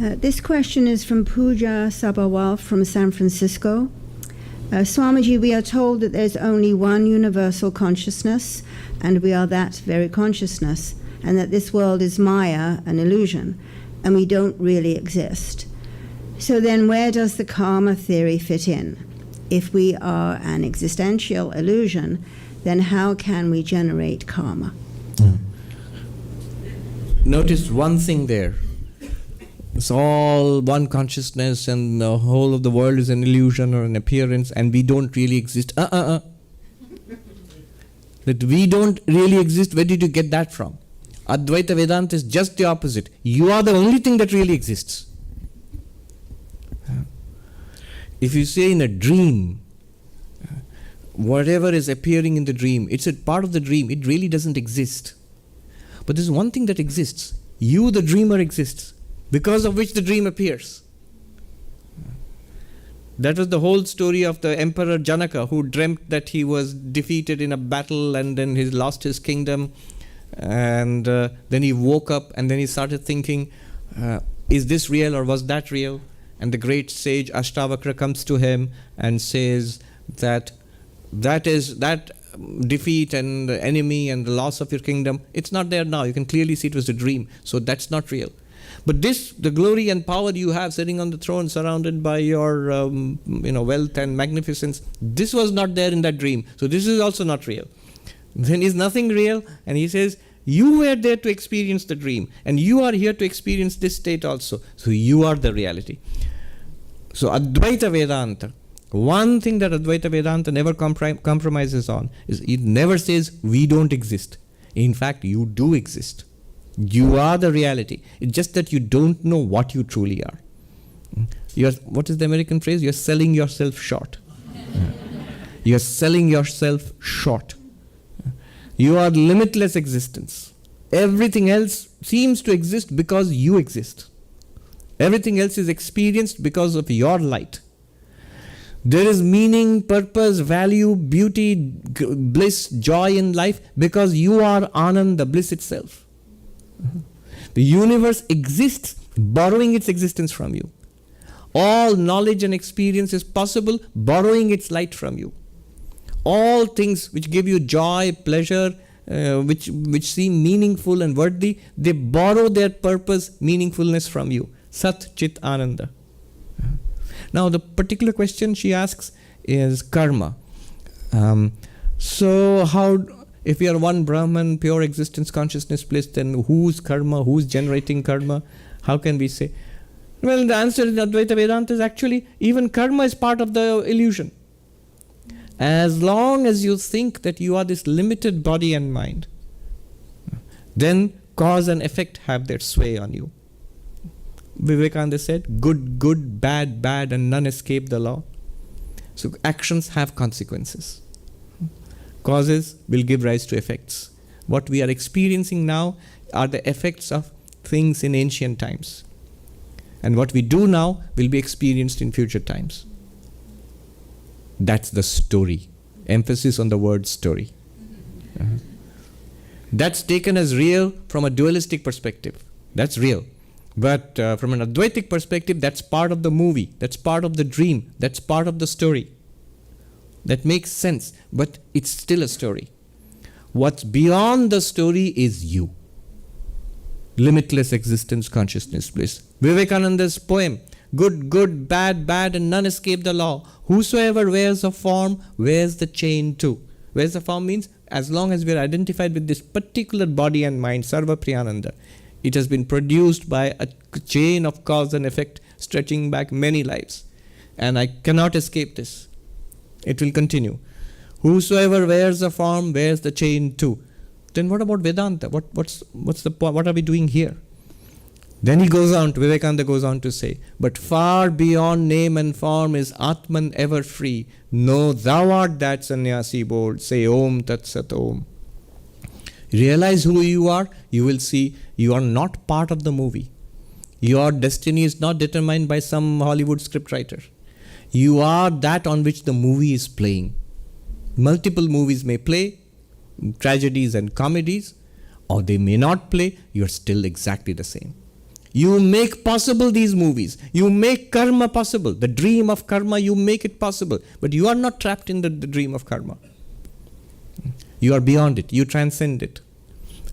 This question is from Pooja Sabharwal from San Francisco. Swamiji, we are told that there's only one universal consciousness, and we are that very consciousness, and that this world is Maya, an illusion, and we don't really exist. So then where does the karma theory fit in? If we are an existential illusion, then how can we generate karma? Notice one thing there. It's all one consciousness and the whole of the world is an illusion or an appearance and we don't really exist. That we don't really exist, where did you get that from? Advaita Vedanta is just the opposite. You are the only thing that really exists. If you say in a dream, whatever is appearing in the dream, it's a part of the dream, it really doesn't exist. But there's one thing that exists. You, the dreamer, exists, because of which the dream appears. That was the whole story of the Emperor Janaka, who dreamt that he was defeated in a battle and then he lost his kingdom. And then he woke up and then he started thinking, is this real or was that real? And the great sage Ashtavakra comes to him and says that defeat and the enemy and the loss of your kingdom, it's not there now. You can clearly see it was a dream. So that's not real. But the glory and power you have sitting on the throne surrounded by your wealth and magnificence, this was not there in that dream. So this is also not real. Then is nothing real? And he says, you were there to experience the dream and you are here to experience this state also. So you are the reality. So Advaita Vedanta, one thing that Advaita Vedanta never compromises on is it never says we don't exist. In fact, you do exist. You are the reality. It's just that you don't know what you truly are. What is the American phrase? You're selling yourself short. You're selling yourself short. You are limitless existence. Everything else seems to exist because you exist. Everything else is experienced because of your light. There is meaning, purpose, value, beauty, bliss, joy in life because you are Anand, the bliss itself. The universe exists borrowing its existence from you. All knowledge and experience is possible borrowing its light from you. All things which give you joy, pleasure, which seem meaningful and worthy, they borrow their purpose, meaningfulness from you. Sat Chit Ananda. Now the particular question she asks is karma. So how, if we are one Brahman, pure existence, consciousness, bliss, then whose karma, who's generating karma? How can we say? Well, the answer in Advaita Vedanta is actually even karma is part of the illusion. As long as you think that you are this limited body and mind, then cause and effect have their sway on you. Vivekananda said, good, good, bad, bad, and none escape the law. So actions have consequences. Causes will give rise to effects. What we are experiencing now are the effects of things in ancient times. And what we do now will be experienced in future times. That's the story. Emphasis on the word story. That's taken as real from a dualistic perspective. That's real. But from an Advaitic perspective, that's part of the movie. That's part of the dream. That's part of the story. That makes sense, but it's still a story. What's beyond the story is you. Limitless existence, consciousness, bliss. Vivekananda's poem, good, good, bad, bad, and none escape the law. Whosoever wears a form, wears the chain too. Wears the form means, as long as we are identified with this particular body and mind, Sarvapriyananda, it has been produced by a chain of cause and effect stretching back many lives. And I cannot escape this. It will continue. Whosoever wears a form, wears the chain too. Then what about Vedanta? What's the point? What are we doing here? Then Vivekananda goes on to say, but far beyond name and form is Atman ever free. Know thou art that sannyasi bold. Say Om Tat Sat Om. Realize who you are, you will see you are not part of the movie. Your destiny is not determined by some Hollywood scriptwriter. You are that on which the movie is playing. Multiple movies may play, tragedies and comedies, or they may not play, you are still exactly the same. You make possible these movies. You make karma possible. The dream of karma, you make it possible. But you are not trapped in the dream of karma. You are beyond it. You transcend it.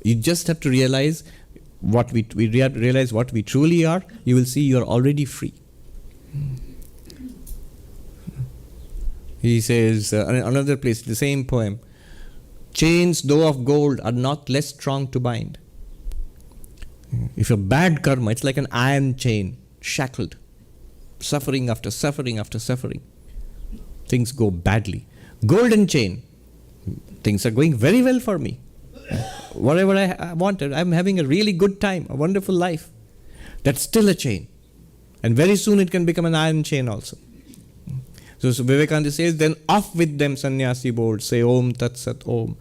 You just have to realize what we realize what we truly are. You will see you are already free. He says, another place, the same poem, chains, though of gold, are not less strong to bind. If you're bad karma, it's like an iron chain, shackled, suffering after suffering after suffering. Things go badly. Golden chain, things are going very well for me. Whatever I wanted, I'm having a really good time, a wonderful life. That's still a chain. And very soon it can become an iron chain also. So Vivekananda says, then off with them, sannyasi bold, say Om Tat Sat Om.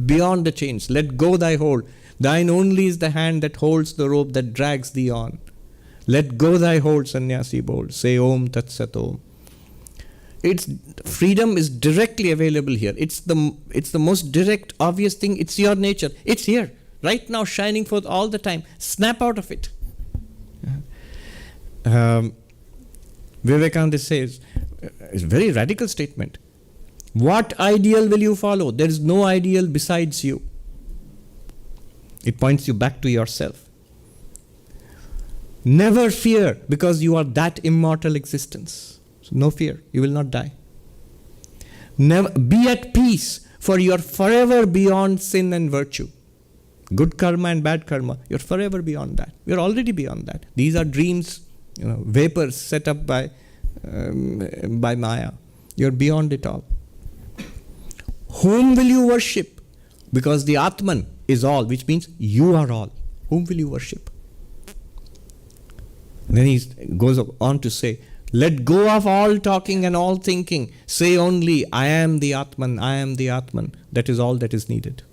Beyond the chains, let go thy hold. Thine only is the hand that holds the rope that drags thee on. Let go thy hold, sannyasi bold, say Om Tat Sat Om. Freedom is directly available here. It's the most direct, obvious thing. It's your nature. It's here, right now, shining forth all the time. Snap out of it. Vivekananda says, it's a very radical statement. What ideal will you follow? There is no ideal besides you. It points you back to yourself. Never fear, because you are that immortal existence. So no fear, you will not die. Never be at peace, for you are forever beyond sin and virtue. Good karma and bad karma, you're forever beyond that. You're already beyond that. These are dreams, vapors set up by Maya. You're beyond it all. Whom will you worship? Because the Atman is all, which means you are all. Whom will you worship? And then he goes on to say, let go of all talking and all thinking. Say only, I am the Atman, I am the Atman. That is all that is needed.